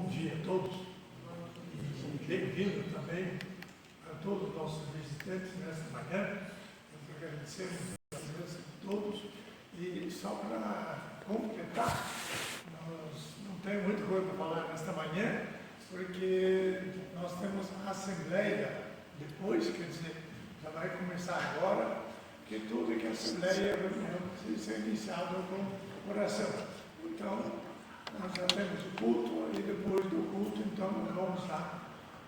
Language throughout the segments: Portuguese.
dia a todos e bem-vindo também a todos os nossos visitantes nesta manhã. Nós agradecemos a presença de todos e só para completar, nós não temos muita coisa para falar nesta manhã, porque nós temos a Assembleia depois, quer dizer, já vai começar agora, porque tudo que a Assembleia precisa ser iniciado com oração. Então, nós já temos o culto e depois do culto, então nós vamos lá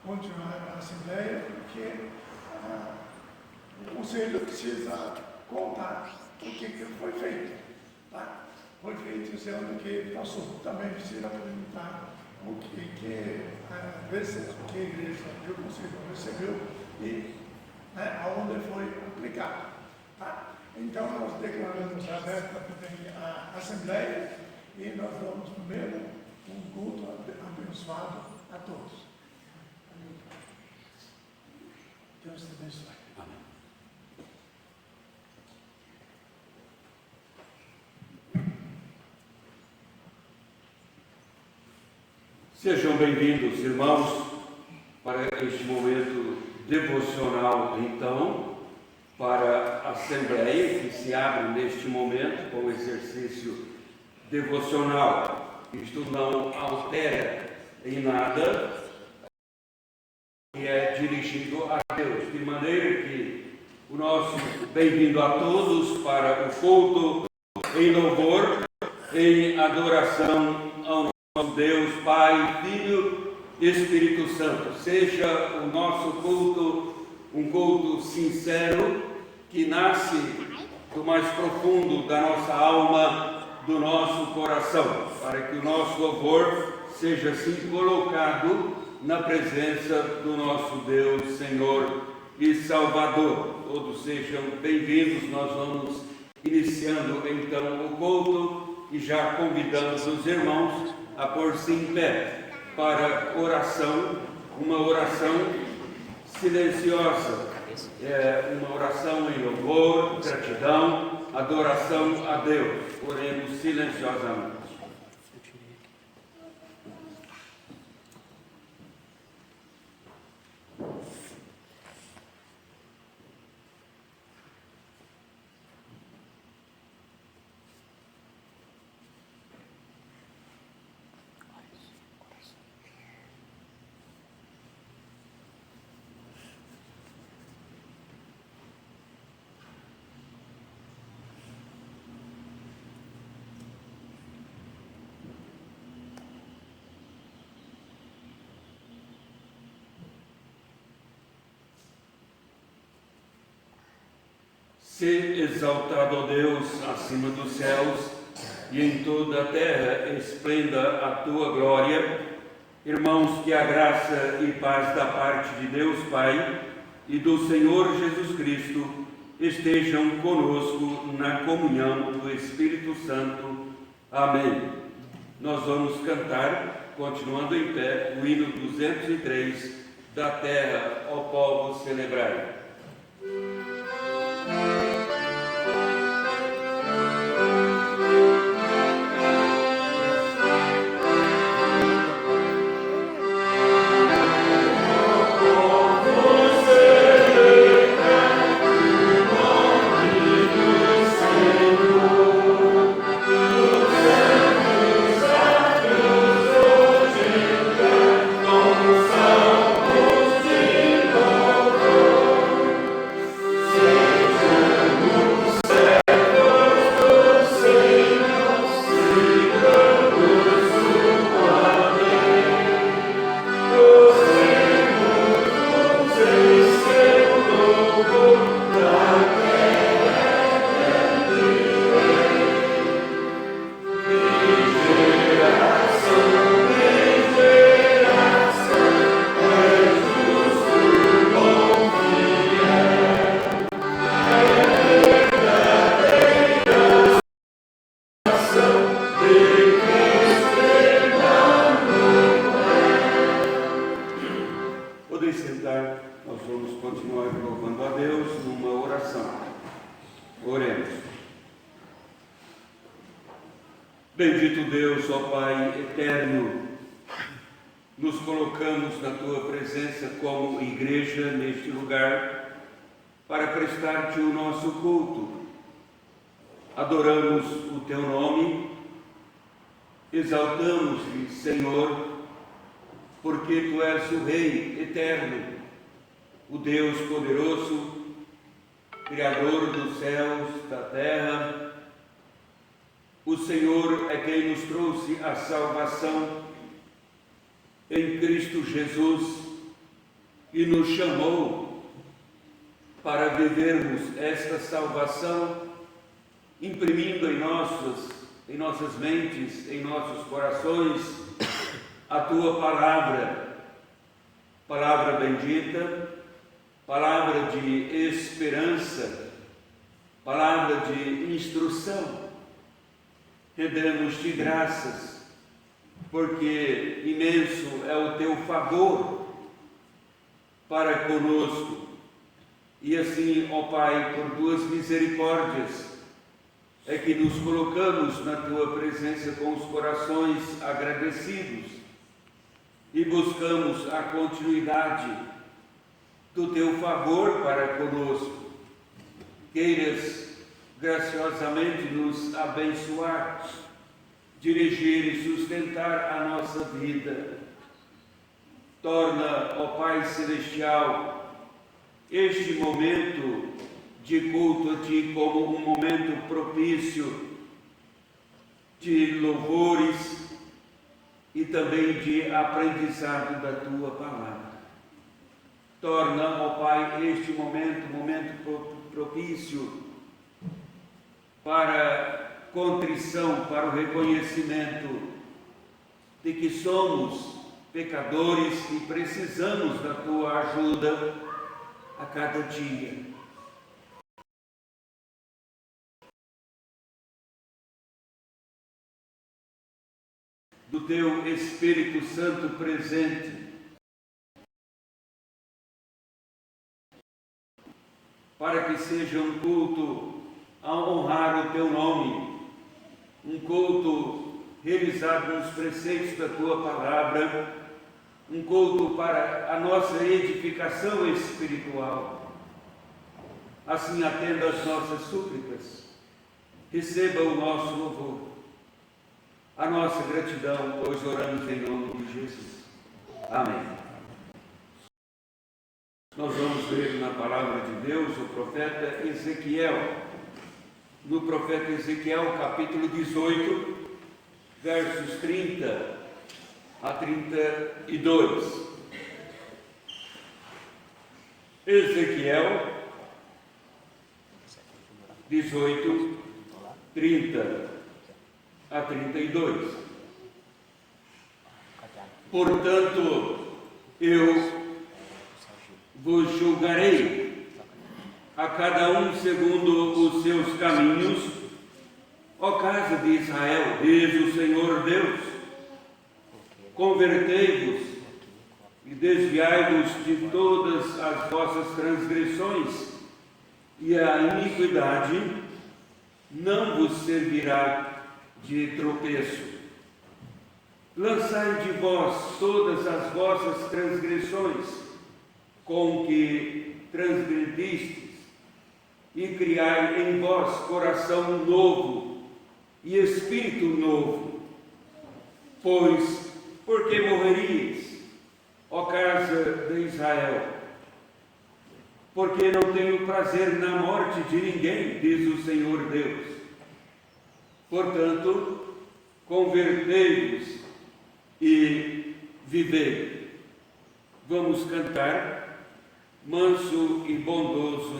continuar a Assembleia, porque o Conselho precisa contar o que foi feito. Tá? Foi feito esse ano que passou. Também precisa apresentar o que a igreja e o Conselho recebeu e aonde foi aplicado. Tá? Então nós declaramos aberta também a Assembleia e nós damos primeiro um culto abençoado a todos. Deus te abençoe. Amém. Sejam bem-vindos, irmãos, para este momento devocional, então, para a Assembleia, que se abre neste momento com o exercício devocional. Isto não altera em nada, e é dirigido a Deus, de maneira que o nosso bem-vindo a todos para o culto em louvor, em adoração ao nosso Deus, Pai, Filho e Espírito Santo. Seja o nosso culto um culto sincero, que nasce do mais profundo da nossa alma, do nosso coração, para que o nosso louvor seja assim colocado na presença do nosso Deus, Senhor e Salvador. Todos sejam bem-vindos. Nós vamos iniciando então o culto e já convidamos os irmãos a pôr-se em pé para oração, uma oração silenciosa, uma oração em louvor, gratidão, adoração a Deus. Oremos silenciosamente. Se exaltado, ó Deus, acima dos céus, e em toda a terra esplenda a tua glória. Irmãos, que a graça e paz da parte de Deus Pai e do Senhor Jesus Cristo estejam conosco na comunhão do Espírito Santo. Amém. Nós vamos cantar, continuando em pé, o hino 203, da terra, ó povo, celebrai. nos colocamos na Tua presença como igreja neste lugar para prestar-Te o nosso culto. Adoramos o Teu nome, exaltamos-Te, Senhor, porque Tu és o Rei eterno, o Deus poderoso, Criador dos céus, da terra. O Senhor é quem nos trouxe a salvação em Cristo Jesus e nos chamou para vivermos esta salvação, imprimindo em nossas mentes, em nossos corações, a Tua palavra, palavra bendita, palavra de esperança, palavra de instrução. Rendemos-Te graças, porque imenso é o Teu favor para conosco. E assim, ó Pai, por Tuas misericórdias, é que nos colocamos na Tua presença com os corações agradecidos e buscamos a continuidade do Teu favor para conosco. Queiras graciosamente nos abençoar, dirigir e sustentar a nossa vida. Torna, ó Pai Celestial, este momento de culto a Ti como um momento propício de louvores e também de aprendizado da Tua palavra. Torna, ó Pai, este momento propício para contrição, para o reconhecimento de que somos pecadores e precisamos da Tua ajuda a cada dia. Do Teu Espírito Santo presente, para que seja um culto a honrar o Teu nome, um culto realizado nos preceitos da Tua palavra, um culto para a nossa edificação espiritual. Assim atenda as nossas súplicas, receba o nosso louvor, a nossa gratidão, pois oramos em nome de Jesus. Amém. Nós vamos ler na palavra de Deus o profeta Ezequiel. No profeta Ezequiel, capítulo 18, versos 30 a 32. Ezequiel 18, 30 a 32. Portanto, eu vos julgarei, a cada um segundo os seus caminhos, ó casa de Israel, diz o Senhor Deus. Convertei-vos e desviai-vos de todas as vossas transgressões, e a iniquidade não vos servirá de tropeço. Lançai de vós todas as vossas transgressões, com que transgredistes, e criai em vós coração novo e espírito novo. Pois, porque morreríeis, ó casa de Israel? Porque não tenho prazer na morte de ninguém, diz o Senhor Deus. Portanto, convertei-vos e vivei. Vamos cantar manso e bondoso,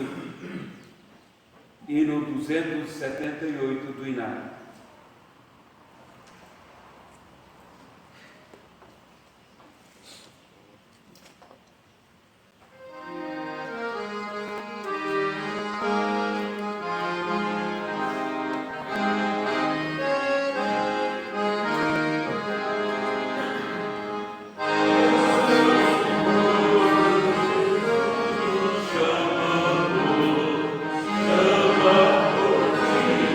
hino 278 do Inário. Chama por ti,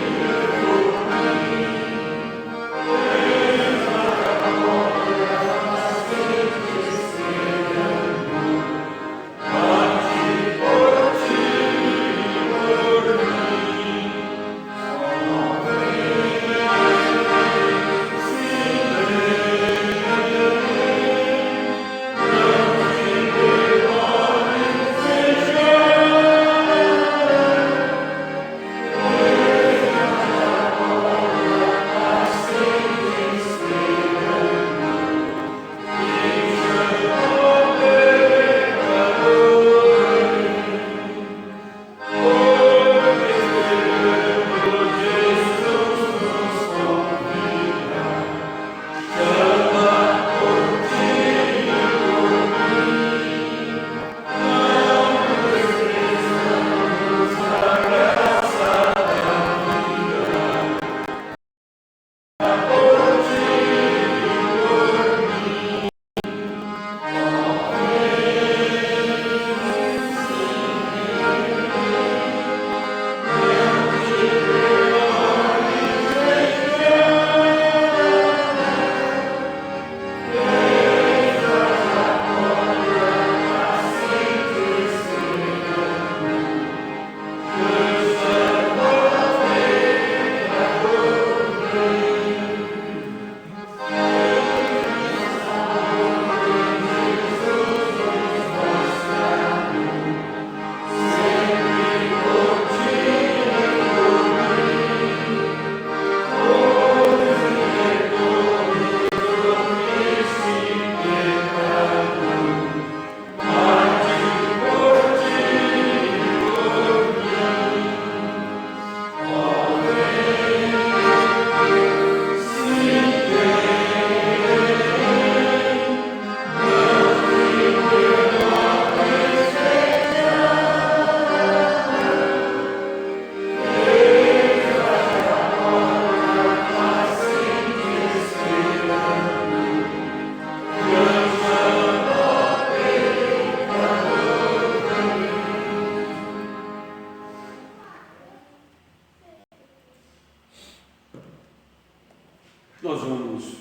Nós vamos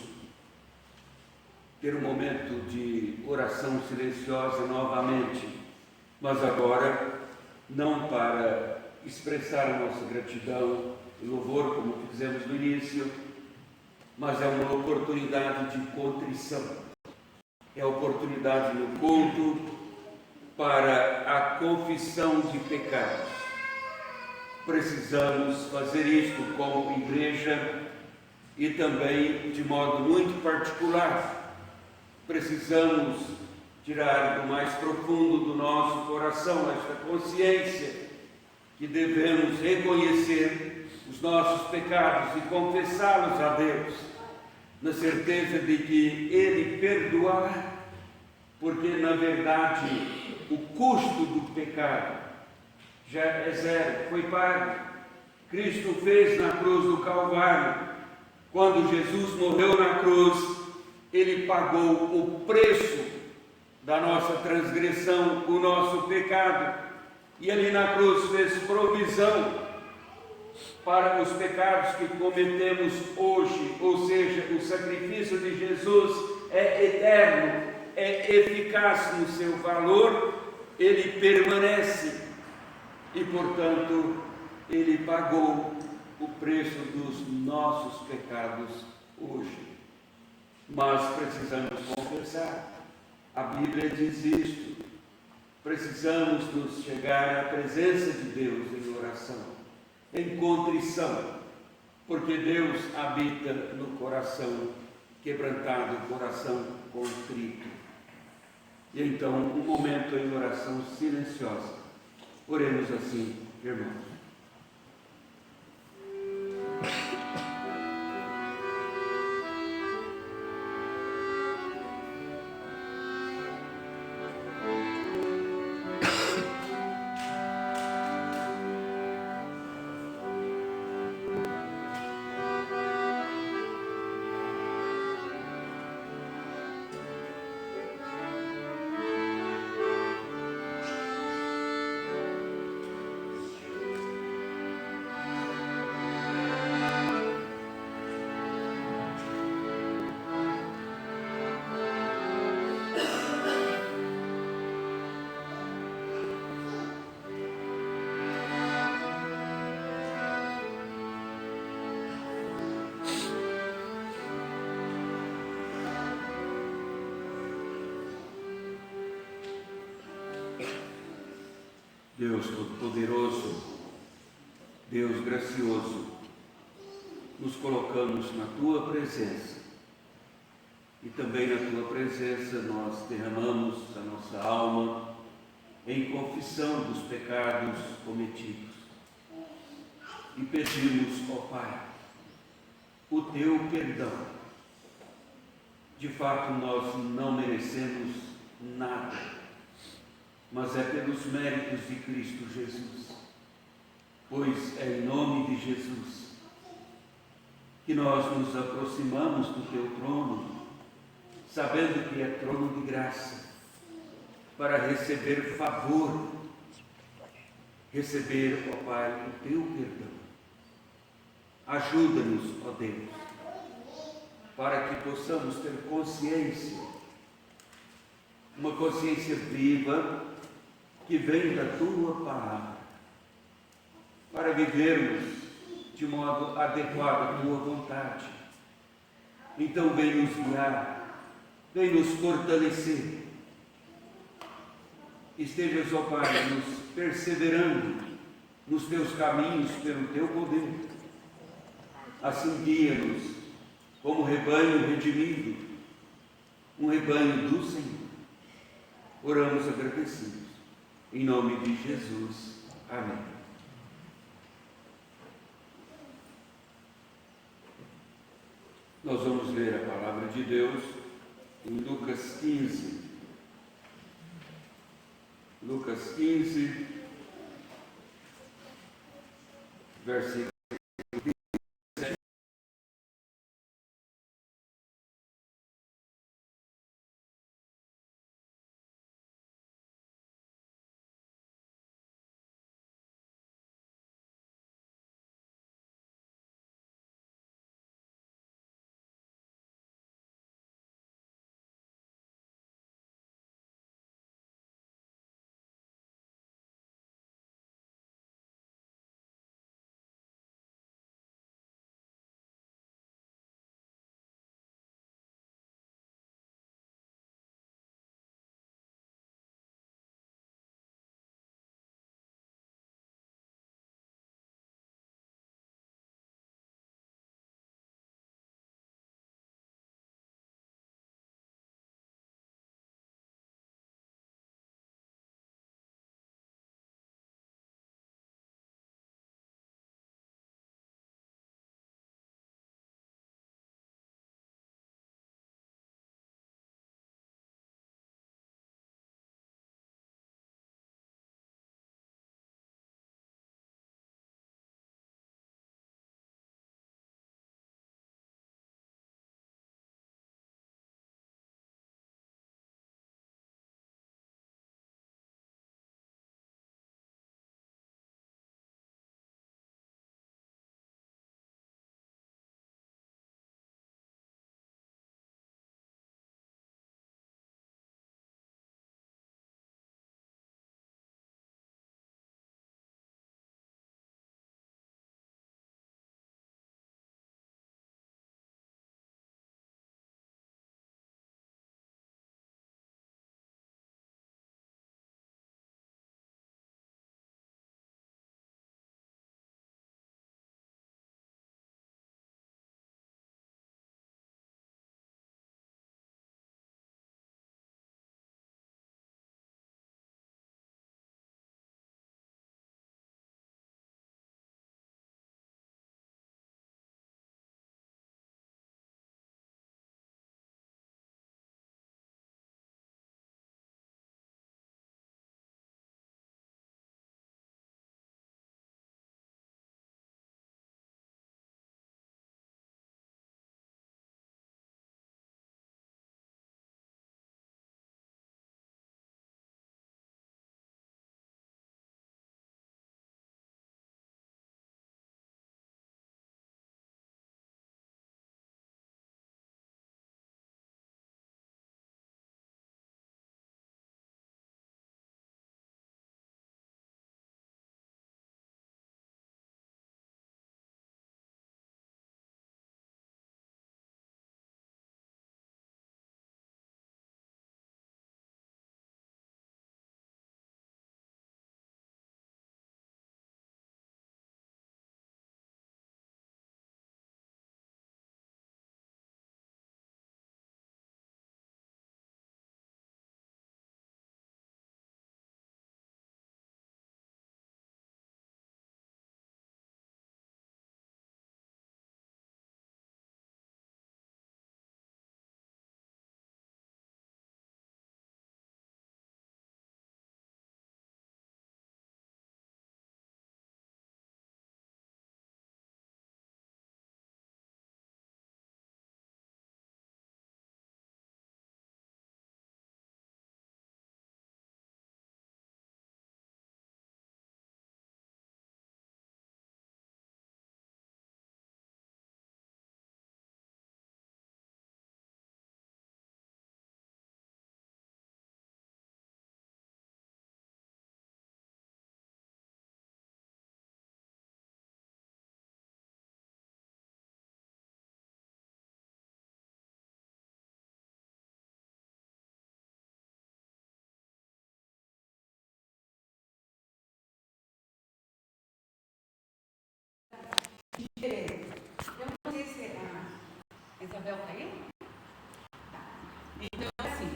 ter um momento de oração silenciosa novamente, mas agora não para expressar a nossa gratidão e louvor, como fizemos no início, mas é uma oportunidade de contrição. É a oportunidade no culto para a confissão de pecados. Precisamos fazer isto como igreja e também de modo muito particular. Precisamos tirar do mais profundo do nosso coração esta consciência que devemos reconhecer os nossos pecados e confessá-los a Deus, na certeza de que Ele perdoará, porque na verdade o custo do pecado já é zero, foi pago. Cristo fez na cruz do Calvário. Quando Jesus morreu na cruz, Ele pagou o preço da nossa transgressão, o nosso pecado. E ali na cruz fez provisão para os pecados que cometemos hoje, ou seja, o sacrifício de Jesus é eterno, é eficaz no seu valor, ele permanece e, portanto, ele pagou o preço dos nossos pecados hoje. Mas precisamos confessar, a Bíblia diz isto, precisamos nos chegar à presença de Deus em oração, em contrição, porque Deus habita no coração quebrantado, coração contrito. E então, um momento em oração silenciosa. Oremos assim, irmãos. Deus Todo-Poderoso, Deus gracioso, nos colocamos na Tua presença e também na Tua presença nós derramamos a nossa alma em confissão dos pecados cometidos e pedimos, ó Pai, o Teu perdão. De fato, nós não merecemos nada, mas é pelos méritos de Cristo Jesus, pois é em nome de Jesus que nós nos aproximamos do Teu trono, sabendo que é trono de graça, para receber favor, receber, ó Pai, o Teu perdão. Ajuda-nos, ó Deus, para que possamos ter consciência, uma consciência viva, que vem da Tua palavra, para vivermos de modo adequado à Tua vontade. Então vem nos guiar, vem nos fortalecer. Estejas, ó Pai, nos perseverando nos Teus caminhos pelo Teu poder. Assim guia-nos como rebanho redimido, um rebanho do Senhor. Oramos agradecidos. Em nome de Jesus. Amém. Nós vamos ler a palavra de Deus em Lucas 15. Lucas 15, versículo diferente. Eu não sei se a Isabel está aí? Tá. Então, assim,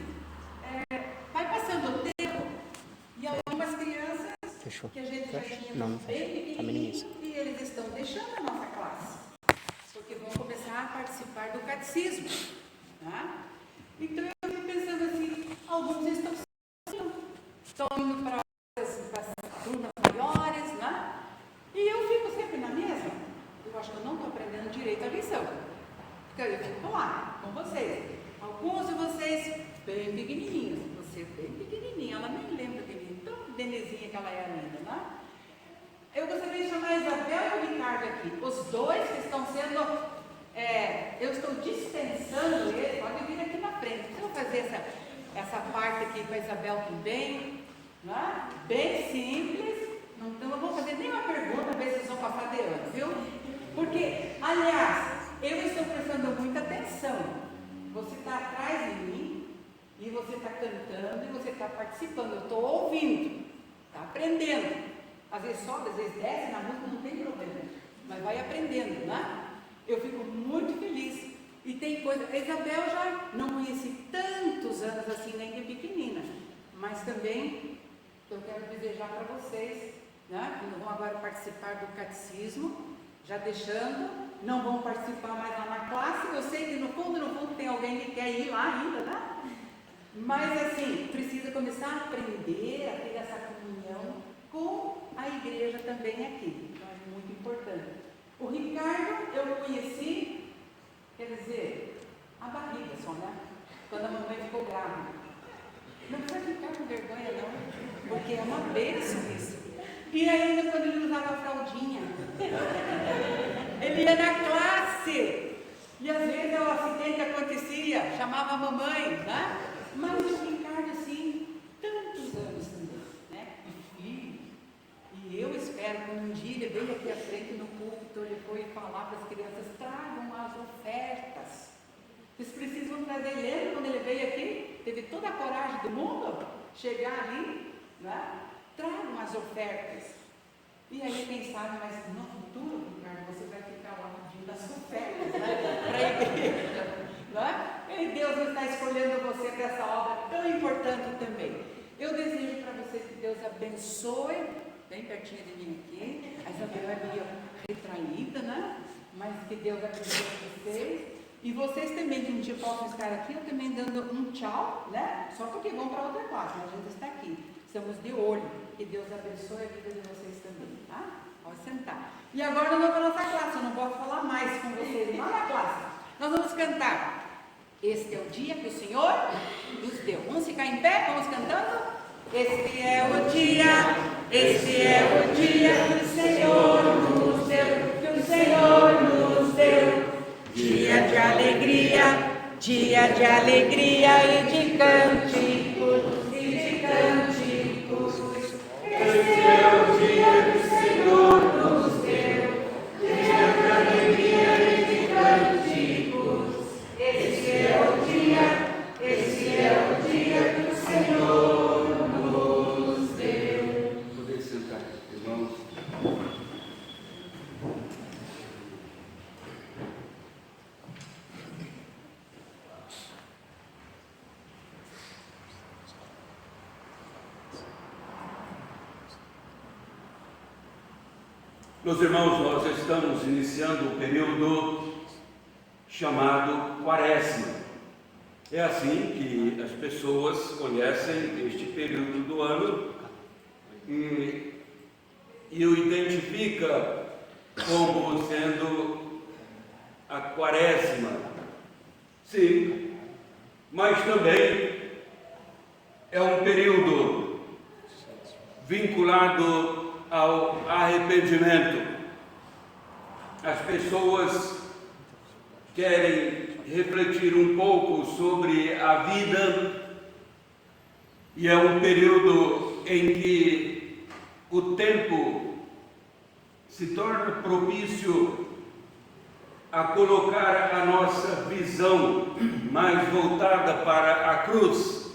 vai passando o tempo e algumas crianças Fechou. que a gente já tinha Não, bem fecha. Tá minimiza. pequenininho, e eles estão deixando a nossa classe, porque vão começar a participar do catecismo. Tá? Então, eu fico pensando assim, alguns estão indo para as turmas maiores, né? E eu fico sempre na mesma. Eu acho que eu não estou aprendendo direito a lição. Porque eu fico lá com vocês. Alguns de vocês bem pequenininhos. Você bem pequenininha. Ela nem lembra de mim. Tão benezinha que ela é ainda, né? Eu gostaria de chamar a Isabel e o Ricardo aqui. Os dois que estão sendo... eu estou dispensando eles. Pode vir aqui na frente. Eu vou fazer essa parte aqui com a Isabel também. Né? Bem simples. Então, eu não vou fazer nenhuma pergunta, ver se vocês vão passar de ano, viu? Porque, aliás, eu estou prestando muita atenção. Você está atrás de mim, e você está cantando, e você está participando. Eu estou ouvindo, está aprendendo. Às vezes sobe, às vezes desce, na música não tem problema. Mas vai aprendendo, né? Eu fico muito feliz. E tem coisa... A Isabel já não conheci tantos anos assim, nem de pequenina. Mas também, eu quero desejar para vocês... Né? Que não vão agora participar do catecismo, já deixando, não vão participar mais lá na classe. Eu sei que no fundo tem alguém que quer ir lá ainda, né? Mas assim, precisa começar a aprender, a ter essa comunhão com a igreja também aqui. Então é muito importante. O Ricardo eu conheci, quer dizer, a barriga só, né? Quando a mamãe ficou grávida. Não precisa ficar com vergonha não, porque é uma bênção isso. E ainda quando ele usava a fraldinha, ele ia na classe, e às vezes o acidente acontecia, chamava a mamãe, né? Mas o Ricardo, assim, tantos anos também, né? De filho, e eu espero que um dia ele veio aqui à frente no púlpito, ele foi falar para as crianças, tragam as ofertas. Vocês precisam trazer, lembra quando ele veio aqui? Teve toda a coragem do mundo, chegar ali, né? Tragam as ofertas. E aí, quem sabe, mas no futuro, Ricardo, você vai ficar lá pedindo as ofertas, né? Para a igreja. Né? E Deus está escolhendo você para essa obra tão importante também. Eu desejo para vocês que Deus abençoe, bem pertinho de mim aqui. A Isabel é meio retraída, né? Mas que Deus abençoe vocês. E vocês também, que um dia possam estar aqui, eu também dando um tchau, né? Só porque vão para outra classe, mas a gente está aqui. Estamos de olho. Que Deus abençoe a vida de vocês também, tá? Pode sentar. E agora nós vamos para a nossa classe. Eu não posso falar mais com vocês lá na classe. Nós vamos cantar. Este é o dia que o Senhor nos deu. Vamos ficar em pé? Vamos cantando? Este é o dia que o Senhor nos deu, que o Senhor nos deu. Dia de alegria e de cânticos, e de cânticos. Este é o dia que o Senhor nos deu, dia de alegria e de cânticos. Este é o dia que o Senhor nos deu. Poder sentar, irmãos. Meus irmãos, nós estamos iniciando o período chamado Quaresma. É assim que as pessoas conhecem este período do ano e o identifica como sendo a Quaresma. Sim, mas também é um período vinculado ao arrependimento. As pessoas querem refletir um pouco sobre a vida e é um período em que o tempo se torna propício a colocar a nossa visão mais voltada para a cruz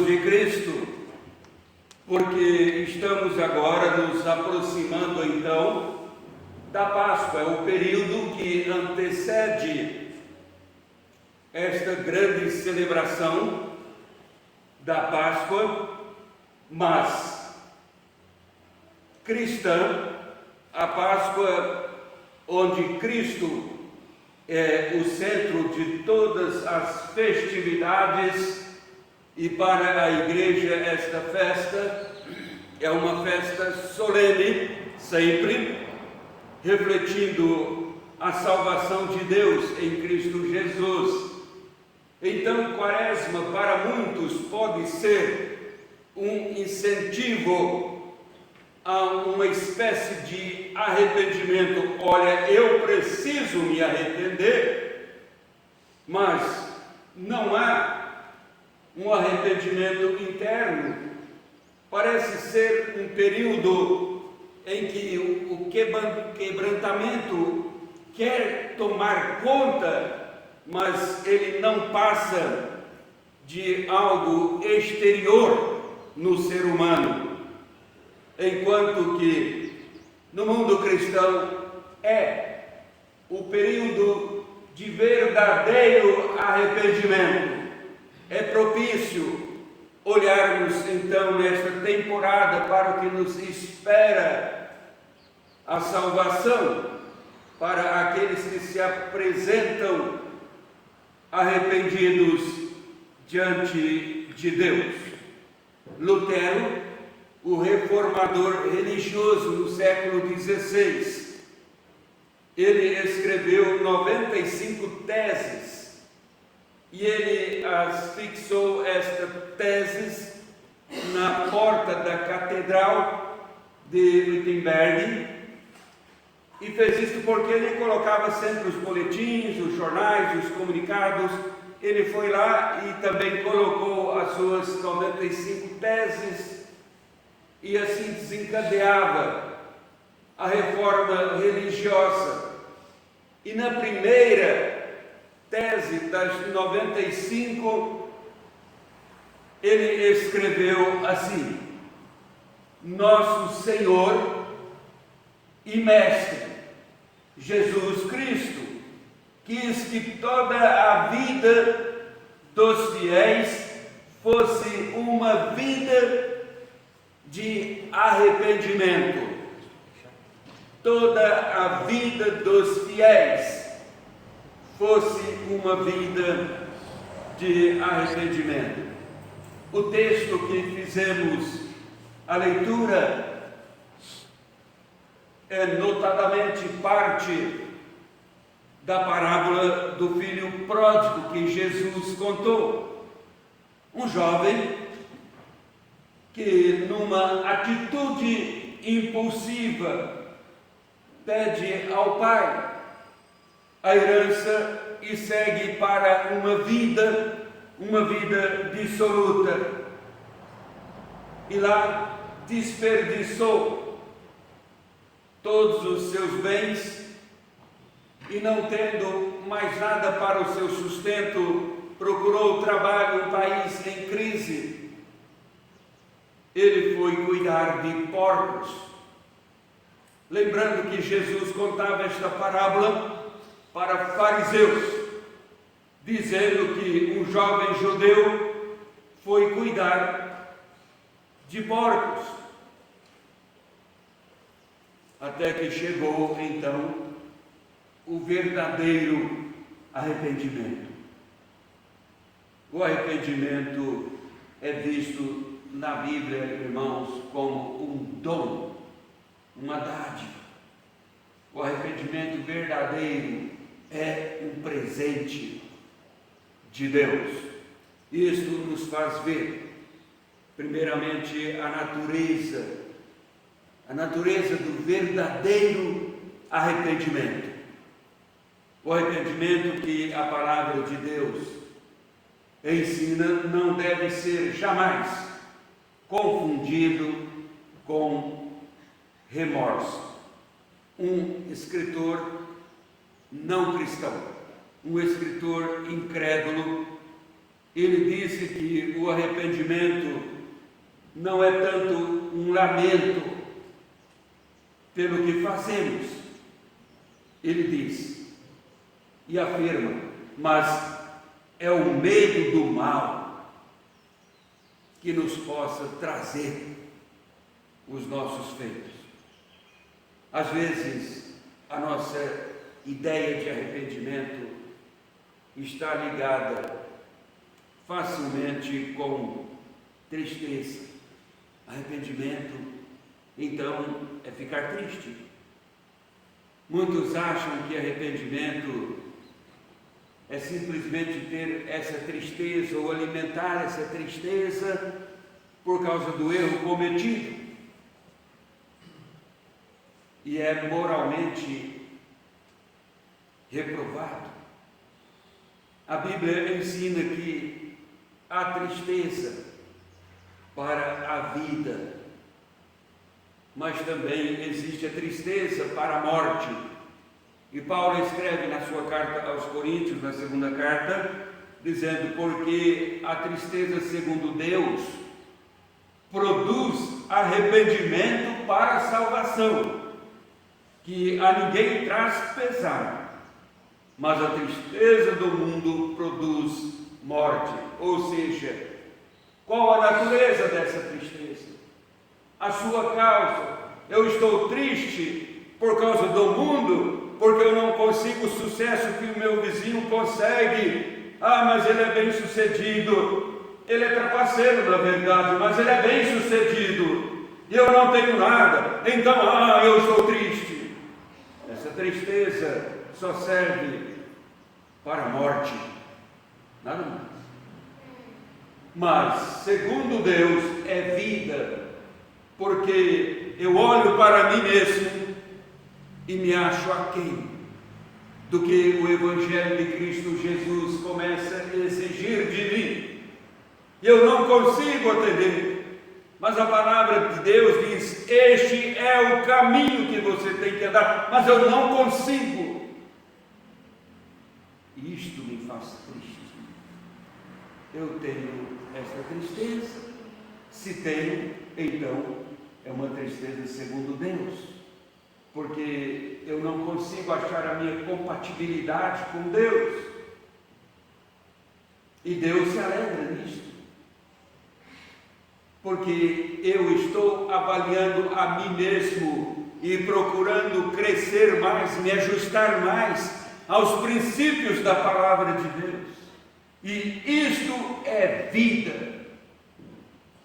de Cristo, porque estamos agora nos aproximando então da Páscoa, é o período que antecede esta grande celebração da Páscoa, mas cristã, a Páscoa onde Cristo é o centro de todas as festividades, e para a igreja esta festa é uma festa solene, sempre, refletindo a salvação de Deus em Cristo Jesus. Então, Quaresma para muitos pode ser um incentivo a uma espécie de arrependimento. Olha, eu preciso me arrepender, mas não há um arrependimento interno. Parece ser um período em que o quebrantamento quer tomar conta, mas ele não passa de algo exterior no ser humano, enquanto que no mundo cristão é o período de verdadeiro arrependimento. É propício olharmos então nesta temporada para o que nos espera, a salvação para aqueles que se apresentam arrependidos diante de Deus. Lutero, o reformador religioso no século XVI, ele escreveu 95 teses e ele as fixou, estas teses, na porta da Catedral de Wittenberg, e fez isso porque ele colocava sempre os boletins, os jornais, os comunicados. Ele foi lá e também colocou as suas 95 teses e assim desencadeava a reforma religiosa. E na primeira tese das 95, ele escreveu assim: Nosso Senhor e Mestre Jesus Cristo quis que toda a vida dos fiéis fosse uma vida de arrependimento. Toda a vida dos fiéis fosse uma vida de arrependimento. O texto que fizemos a leitura é notadamente parte da parábola do filho pródigo que Jesus contou. Um jovem que, numa atitude impulsiva, pede ao pai a herança e segue para uma vida dissoluta. E lá desperdiçou todos os seus bens e, não tendo mais nada para o seu sustento, procurou trabalho em um país em crise. Ele foi cuidar de porcos. Lembrando que Jesus contava esta parábola para fariseus, dizendo que um jovem judeu foi cuidar de porcos, até que chegou então o verdadeiro arrependimento. O arrependimento é visto na Bíblia, irmãos, como um dom, uma dádiva. O arrependimento verdadeiro é um presente de Deus. Isto nos faz ver, primeiramente, a natureza do verdadeiro arrependimento. O arrependimento que a palavra de Deus ensina não deve ser jamais confundido com remorso. Um escritor não cristão, um escritor incrédulo, ele disse que o arrependimento não é tanto um lamento pelo que fazemos, ele diz e afirma, mas é o medo do mal que nos possa trazer os nossos feitos. Às vezes, a nossa ideia de arrependimento está ligada facilmente com tristeza. Arrependimento, então, é ficar triste. Muitos acham que arrependimento é simplesmente ter essa tristeza ou alimentar essa tristeza por causa do erro cometido. E é moralmente reprovado. A Bíblia ensina que há tristeza para a vida, mas também existe a tristeza para a morte. E Paulo escreve na sua carta aos Coríntios, na segunda carta, dizendo: porque a tristeza segundo Deus produz arrependimento para a salvação, que a ninguém traz pesar, mas a tristeza do mundo produz morte. Ou seja, qual a natureza dessa tristeza? A sua causa. Eu estou triste por causa do mundo, porque eu não consigo o sucesso que o meu vizinho consegue. Mas ele é bem sucedido. Ele é trapaceiro, na verdade, mas ele é bem sucedido. E eu não tenho nada. Então, eu estou triste. Essa tristeza só serve para a morte. Nada mais. Mas, segundo Deus, é vida. Porque eu olho para mim mesmo e me acho aquém do que o Evangelho de Cristo Jesus começa a exigir de mim. Eu não consigo atender, mas a palavra de Deus diz: este é o caminho que você tem que andar, mas eu não consigo. E isto me faz triste. Eu tenho esta tristeza. Se tenho, então é uma tristeza segundo Deus, porque eu não consigo achar a minha compatibilidade com Deus, e Deus se alegra nisto, porque eu estou avaliando a mim mesmo e procurando crescer mais, me ajustar mais aos princípios da palavra de Deus, e isto é vida.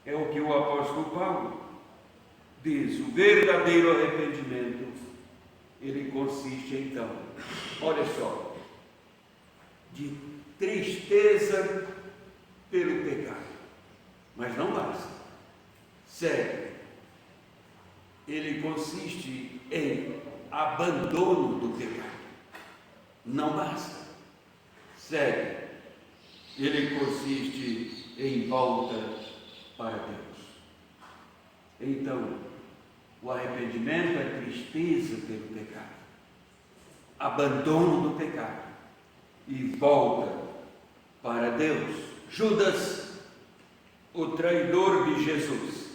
É o que o apóstolo Paulo diz: o verdadeiro arrependimento, ele consiste então, olha só, de tristeza pelo pecado. Mas não basta. Sério, ele consiste em abandono do pecado. Não basta. Sério, ele consiste em volta para Deus. Então, o arrependimento é tristeza pelo pecado, abandono do pecado e volta para Deus. Judas, o traidor de Jesus,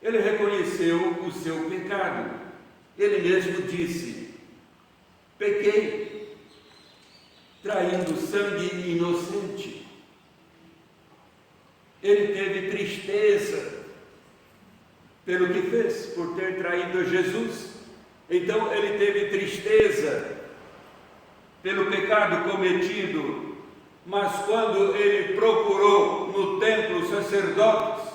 ele reconheceu o seu pecado. Ele mesmo disse: pequei, traindo sangue inocente. Ele teve tristeza pelo que fez, por ter traído Jesus. Então ele teve tristeza pelo pecado cometido. Mas quando ele procurou no templo os sacerdotes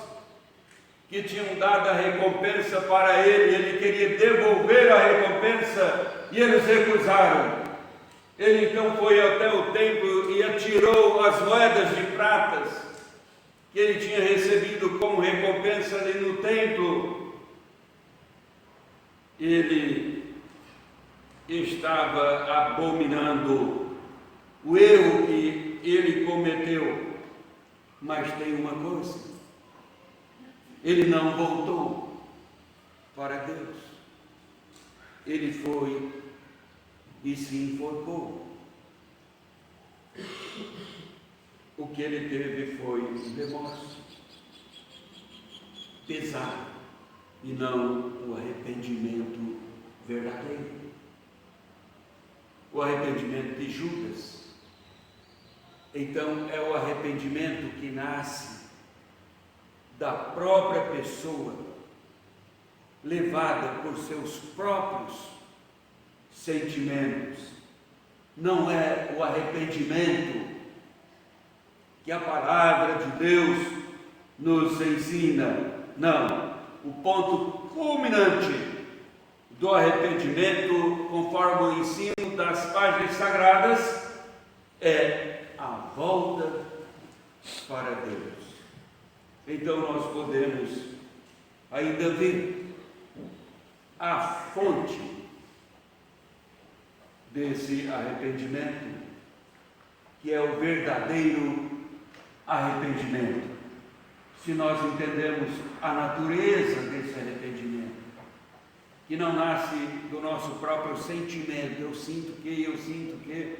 que tinham dado a recompensa para ele, ele queria devolver a recompensa e eles recusaram. Ele então foi até o templo e atirou as moedas de pratas que ele tinha recebido como recompensa ali no templo. Ele estava abominando o erro que ele cometeu. Mas tem uma coisa: ele não voltou para Deus. Ele foi e se enforcou. O que ele teve foi um remorso pesado e não o arrependimento verdadeiro. o arrependimento de Judas. Então é o arrependimento que nasce da própria pessoa, levada por seus próprios sentimentos. Não é o arrependimento que a palavra de Deus nos ensina. Não. O ponto culminante do arrependimento, conforme o ensino das páginas sagradas, é a volta para Deus. Então nós podemos ainda ver a fonte desse arrependimento, que é o verdadeiro arrependimento. Se nós entendemos a natureza desse arrependimento, que não nasce do nosso próprio sentimento, eu sinto que,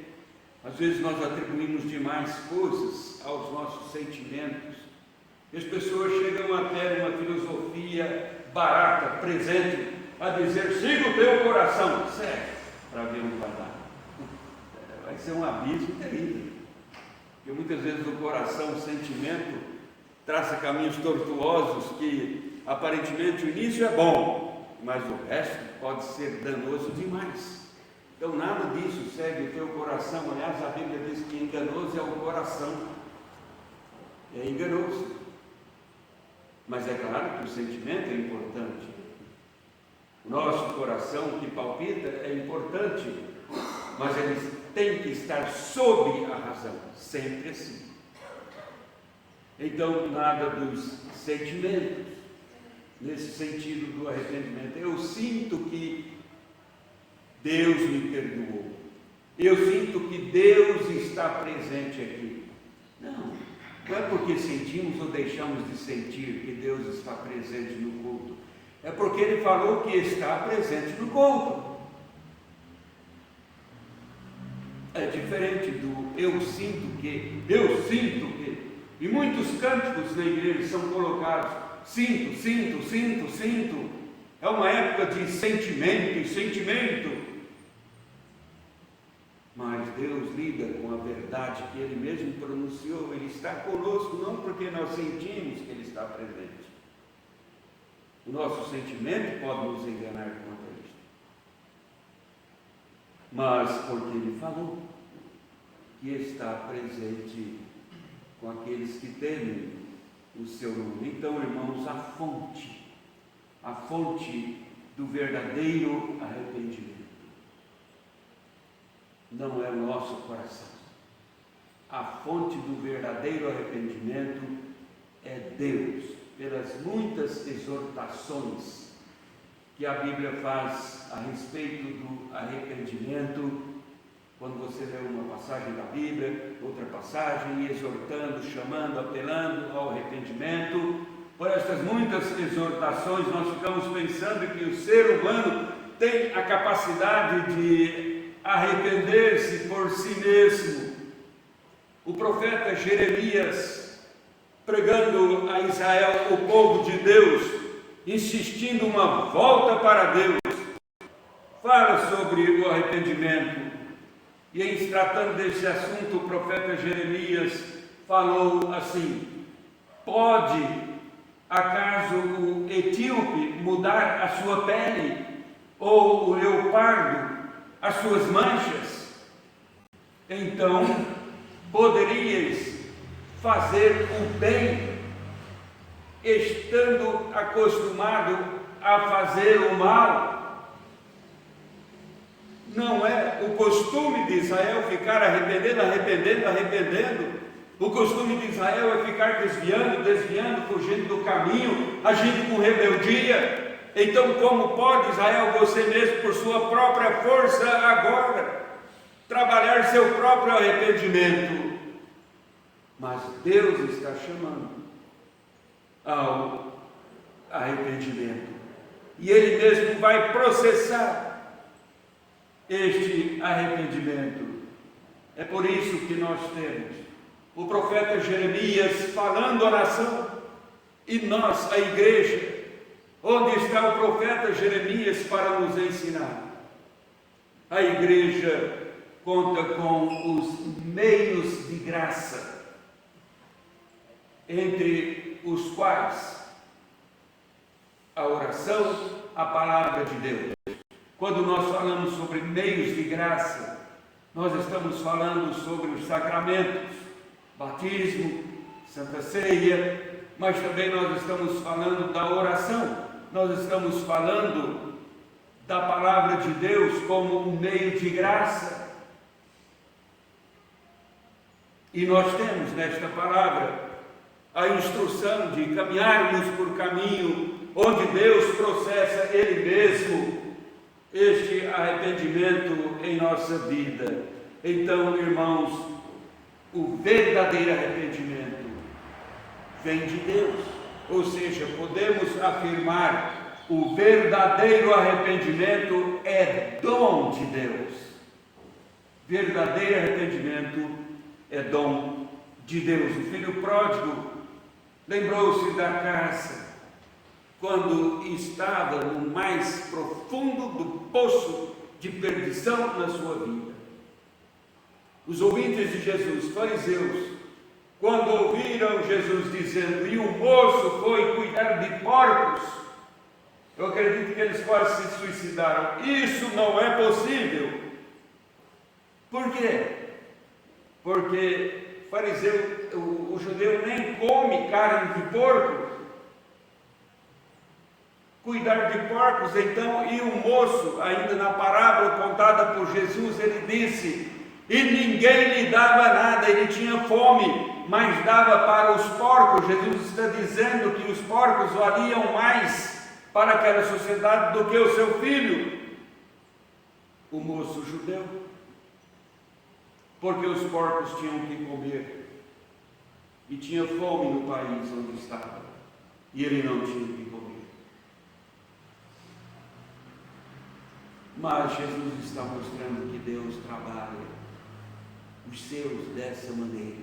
às vezes nós atribuímos demais coisas aos nossos sentimentos, e as pessoas chegam até numa filosofia barata, presente, a dizer: siga o teu coração, segue, para ver onde vai dar. Vai ser um abismo terrível, porque muitas vezes o coração, o sentimento, traça caminhos tortuosos que aparentemente o início é bom, mas o resto pode ser danoso demais. Então nada disso segue o teu coração. Aliás, a Bíblia diz que enganoso é o coração, é enganoso. Mas é claro que o sentimento é importante, o nosso coração que palpita é importante, mas ele tem que estar sob a razão, sempre assim. Então, nada dos sentimentos, nesse sentido do arrependimento. Eu sinto que Deus me perdoou, eu sinto que Deus está presente aqui. Não é porque sentimos ou deixamos de sentir que Deus está presente no culto, é porque Ele falou que está presente no culto. É diferente do eu sinto que. E muitos cânticos na igreja são colocados: sinto. É uma época de sentimento. Mas Deus lida com a verdade que Ele mesmo pronunciou. Ele está conosco não porque nós sentimos que Ele está presente. O nosso sentimento pode nos enganar contra isso, mas porque Ele falou que está presente com aqueles que temem o seu nome. Então, irmãos, a fonte do verdadeiro arrependimento não é o nosso coração. A fonte do verdadeiro arrependimento é Deus, pelas muitas exortações que a Bíblia faz a respeito do arrependimento. Quando você lê uma passagem da Bíblia, outra passagem, exortando, chamando, apelando ao arrependimento, por estas muitas exortações, nós ficamos pensando que o ser humano tem a capacidade de arrepender-se por si mesmo. O profeta Jeremias, pregando a Israel, o povo de Deus, insistindo uma volta para Deus, fala sobre o arrependimento. E em se tratando desse assunto, o profeta Jeremias falou assim: pode acaso o etíope mudar a sua pele, ou o leopardo as suas manchas? Então poderíeis fazer o bem, estando acostumado a fazer o mal? Não é o costume de Israel ficar arrependendo. O costume de Israel é ficar desviando, fugindo do caminho, agindo com rebeldia. Então, como pode Israel, você mesmo, por sua própria força, agora, trabalhar seu próprio arrependimento? Mas Deus está chamando ao arrependimento, e Ele mesmo vai processar este arrependimento. É por isso que nós temos o profeta Jeremias falando à nação, e nós, a igreja, onde está o profeta Jeremias para nos ensinar? A igreja conta com os meios de graça, entre os quais a oração, a palavra de Deus. Quando nós falamos sobre meios de graça, nós estamos falando sobre os sacramentos, batismo, Santa Ceia, mas também nós estamos falando da oração, nós estamos falando da palavra de Deus como um meio de graça. E nós temos nesta palavra a instrução de caminharmos por caminho onde Deus processa Ele mesmo este arrependimento em nossa vida. Então, irmãos, o verdadeiro arrependimento vem de Deus, ou seja, podemos afirmar: o verdadeiro arrependimento é dom de Deus. Verdadeiro arrependimento é dom de Deus. O filho pródigo lembrou-se da casa quando estava no mais profundo do poço de perdição na sua vida. Os ouvintes de Jesus, fariseus, quando ouviram Jesus dizendo: e o moço foi cuidar de porcos, eu acredito que eles quase se suicidaram. Isso não é possível. Por quê? Porque fariseu, o judeu nem come carne de porco. Cuidar de porcos, então, e o moço, ainda na parábola contada por Jesus, ele disse: e ninguém lhe dava nada, ele tinha fome, mas dava para os porcos. Jesus está dizendo que os porcos valiam mais para aquela sociedade do que o seu filho, o moço judeu, porque os porcos tinham que comer, e tinha fome no país onde estava, e ele não tinha que comer. Mas Jesus está mostrando que Deus trabalha os seus dessa maneira.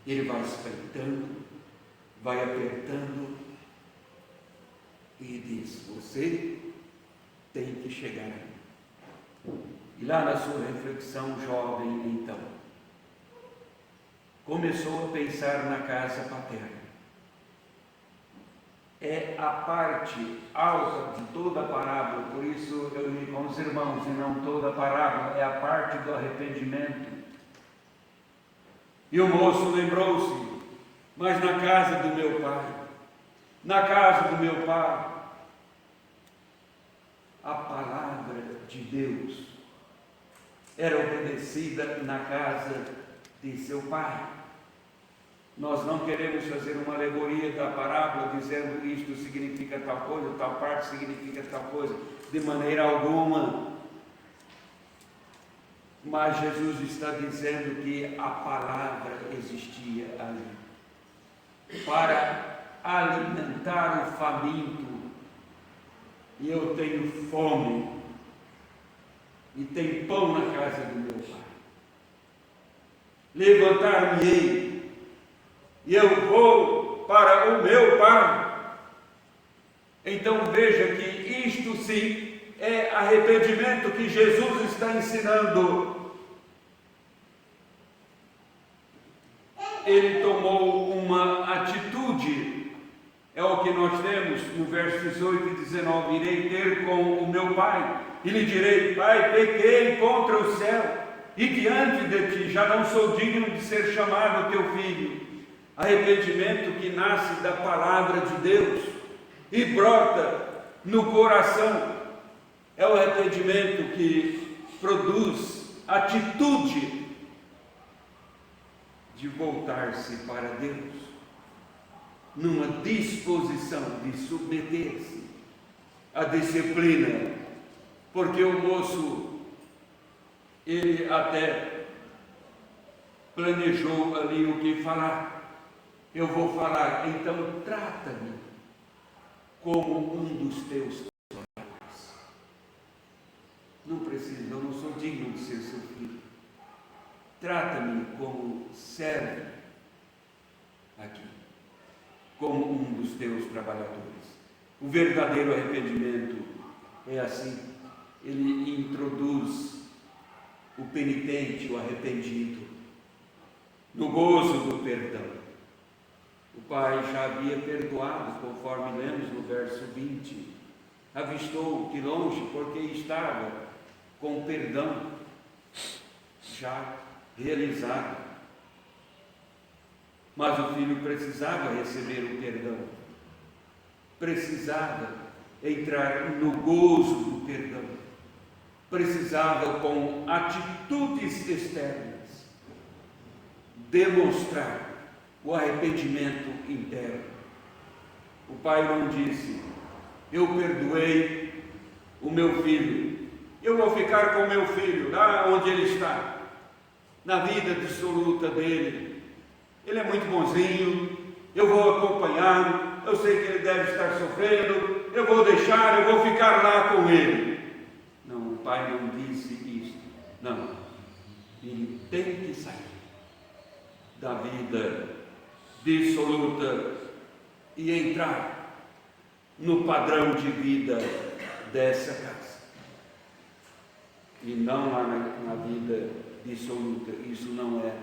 Ele vai espreitando, vai apertando e diz: você tem que chegar aí. E lá na sua reflexão jovem, então, começou a pensar na casa paterna. É a parte alta de toda a parábola, por isso eu li com os irmãos, e não toda a parábola, é a parte do arrependimento. E o moço lembrou-se: mas na casa do meu pai, na casa do meu pai, a palavra de Deus era obedecida na casa de seu pai. Nós não queremos fazer uma alegoria da parábola dizendo isto significa tal coisa, tal parte significa tal coisa, de maneira alguma. Mas Jesus está dizendo que a palavra existia ali para alimentar o faminto. E eu tenho fome e tem pão na casa do meu pai. Levantar-me-ei e eu vou para o meu pai. Então veja que isto sim é arrependimento que Jesus está ensinando. Ele tomou uma atitude, é o que nós temos no verso 18 e 19: irei ter com o meu pai e lhe direi: pai, pequei contra o céu e diante de ti, já não sou digno de ser chamado teu filho. Arrependimento que nasce da palavra de Deus e brota no coração. É o arrependimento que produz atitude de voltar-se para Deus, numa disposição de submeter-se à disciplina, porque o moço, ele até planejou ali o que falar. Eu vou falar: então trata-me como um dos teus colegas. Não preciso, eu não sou digno de ser seu filho. Trata-me como servo aqui, como um dos teus trabalhadores. O verdadeiro arrependimento é assim: ele introduz o penitente, o arrependido, no gozo do perdão. O pai já havia perdoado, conforme lemos no verso 20. Avistou de longe porque estava com perdão já realizado. Mas o filho precisava receber o perdão, precisava entrar no gozo do perdão, precisava, com atitudes externas, demonstrar o arrependimento interno. O pai não disse: eu perdoei o meu filho, eu vou ficar com o meu filho lá onde ele está, na vida dissoluta dele. Ele é muito bonzinho, eu vou acompanhá-lo, eu sei que ele deve estar sofrendo, eu vou deixar, eu vou ficar lá com ele. Não, o pai não disse isso. Não, ele tem que sair da vida dissoluta e entrar no padrão de vida dessa casa. E não lá na vida dissoluta. Isso não é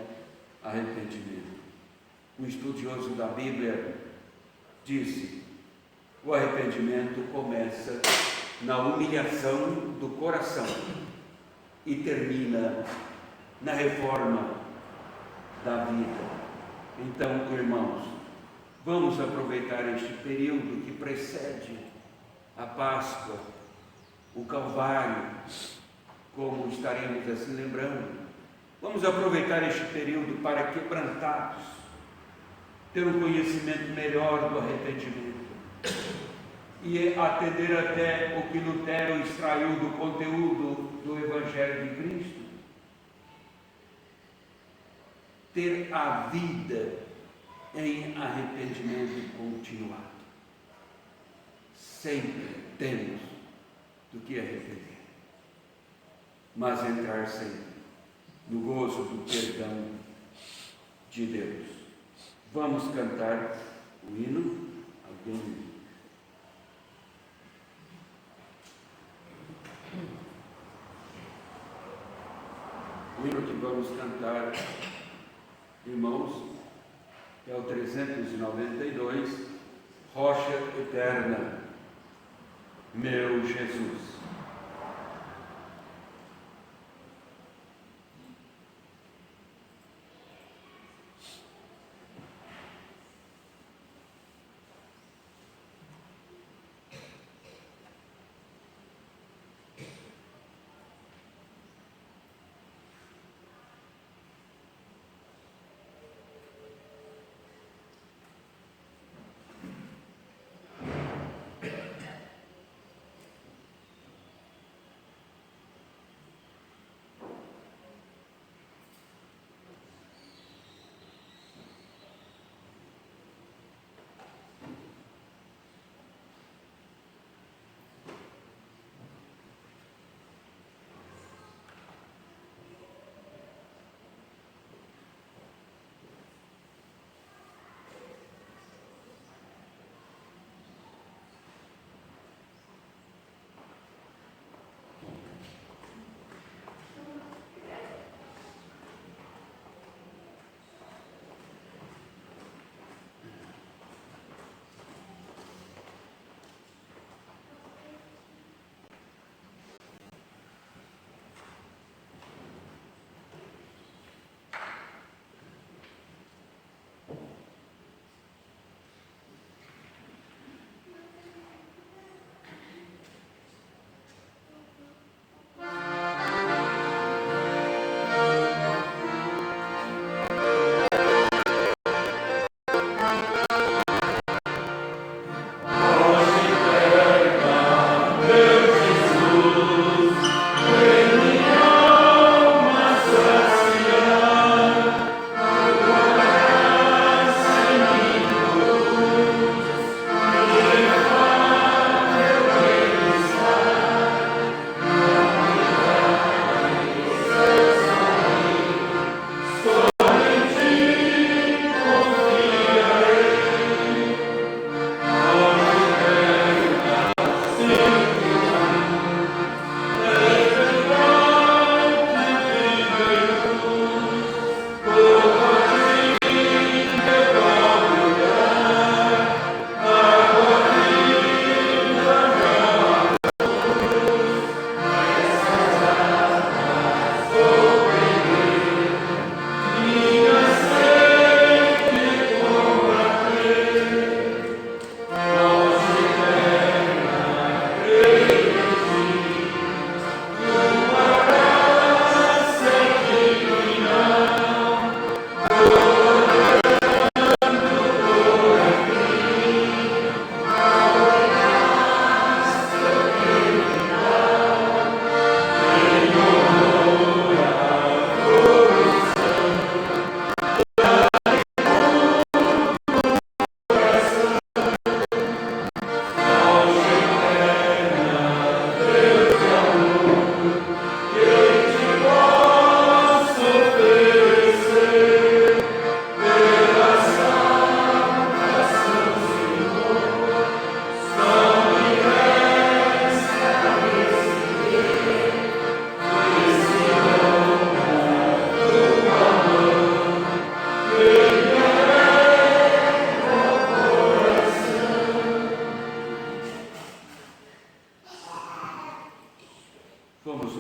arrependimento. Um estudioso da Bíblia disse: o arrependimento começa na humilhação do coração e termina na reforma da vida. Então, irmãos, vamos aproveitar este período que precede a Páscoa, o Calvário, como estaremos assim lembrando. Vamos aproveitar este período para, quebrantados, ter um conhecimento melhor do arrependimento e atender até o que Lutero extraiu do conteúdo do Evangelho de Cristo. Ter a vida em arrependimento continuado. Sempre temos do que arrepender, mas entrar sempre no gozo do perdão de Deus. Vamos cantar o hino. Alguém? O hino que vamos cantar, irmãos, é o 392, Rocha Eterna, meu Jesus.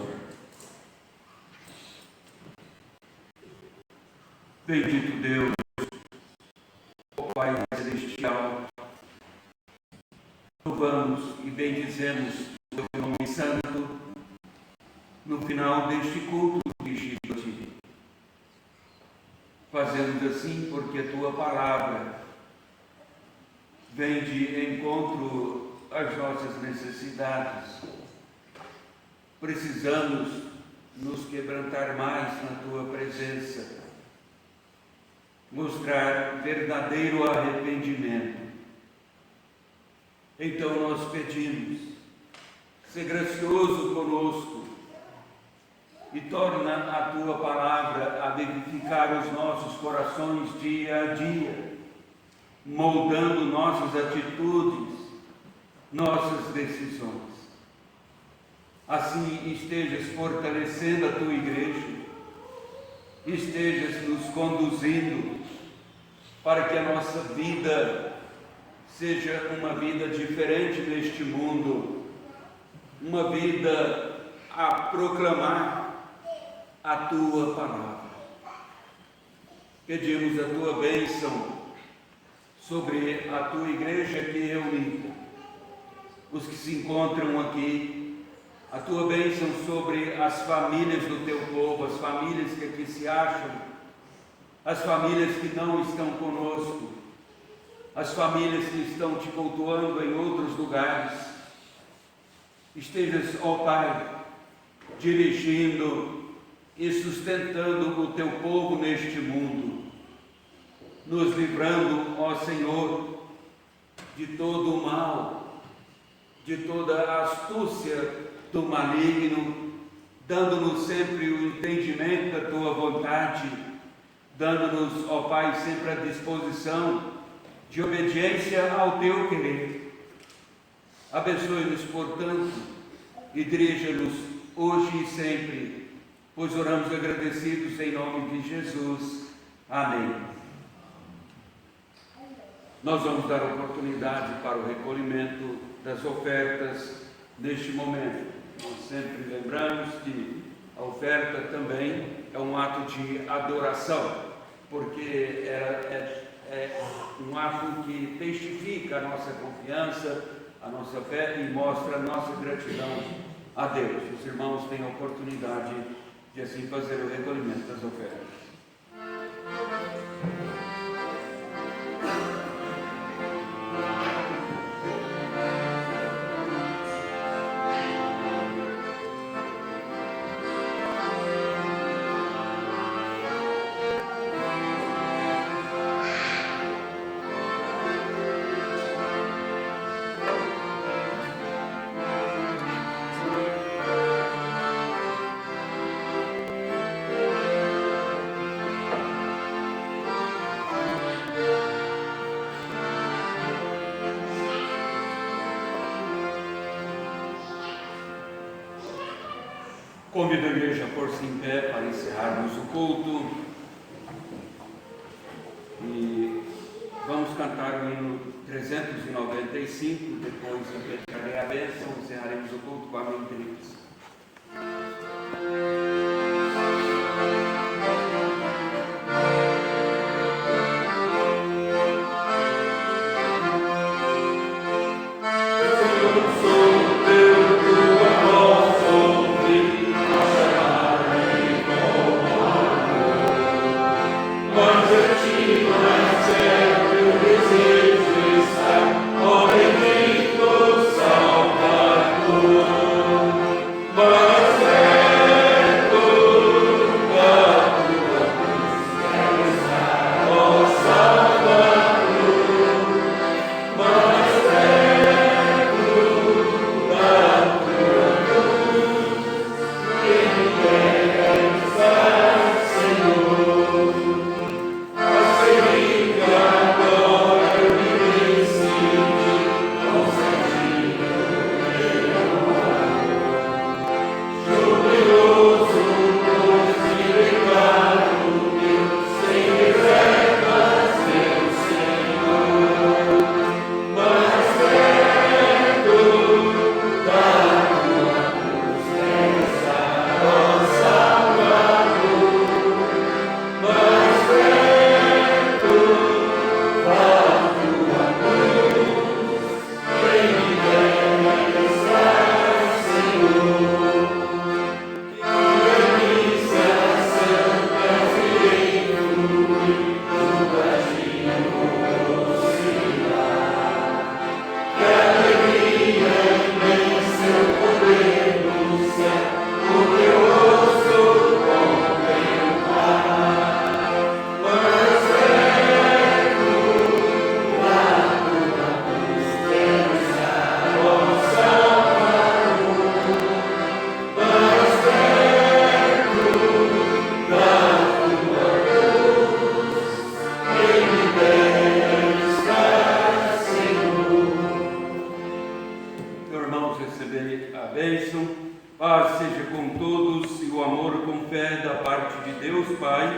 Senhor. Bendito Deus, ó Pai Celestial, louvamos e bendizemos o teu nome santo no final deste culto dirigido a ti. Fazemos assim porque a tua palavra vem de encontro às nossas necessidades. Precisamos nos quebrantar mais na tua presença, mostrar verdadeiro arrependimento. Então nós pedimos, ser gracioso conosco e torna a tua palavra a vivificar os nossos corações dia a dia, moldando nossas atitudes, nossas decisões. Assim estejas fortalecendo a tua igreja, estejas nos conduzindo para que a nossa vida seja uma vida diferente neste mundo, uma vida a proclamar a tua palavra. Pedimos a tua bênção sobre a tua igreja aqui reunida, os que se encontram aqui, a tua bênção sobre as famílias do teu povo, as famílias que aqui se acham, as famílias que não estão conosco, as famílias que estão te cultuando em outros lugares. Estejas, ó Pai, dirigindo e sustentando o teu povo neste mundo, nos livrando, ó Senhor, de todo o mal, de toda a astúcia do maligno, dando-nos sempre o entendimento da tua vontade, dando-nos, ó Pai, sempre a disposição de obediência ao teu querer. Abençoe-nos, portanto, e dirija-nos hoje e sempre, pois oramos agradecidos em nome de Jesus. Amém. Nós vamos dar oportunidade para o recolhimento das ofertas neste momento. Nós sempre lembramos que a oferta também é um ato de adoração, porque é um ato que testifica a nossa confiança, a nossa fé e mostra a nossa gratidão a Deus. Os irmãos têm a oportunidade de assim fazer o recolhimento das ofertas. Convido a igreja a pôr-se em pé para encerrarmos o culto e vamos cantar o hino 395, depois eu pedirei a bênção, encerraremos o culto com a minha entrevista. Oh, bendito Salvador. fé da parte de Deus Pai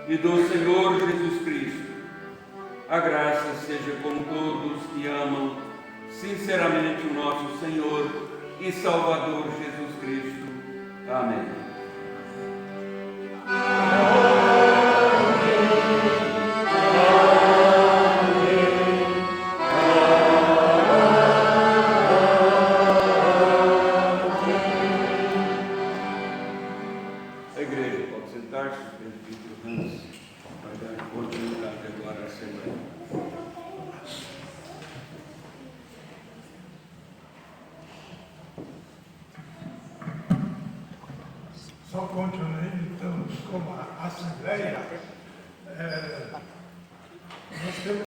e do Senhor Jesus Cristo. A graça seja com todos que amam sinceramente o nosso Senhor e Salvador Jesus Cristo. Amém. A igreja pode sentar-se, o presbítero Hans vai dar continuidade agora à Assembleia. Só continuando, então, como a Assembleia, nós temos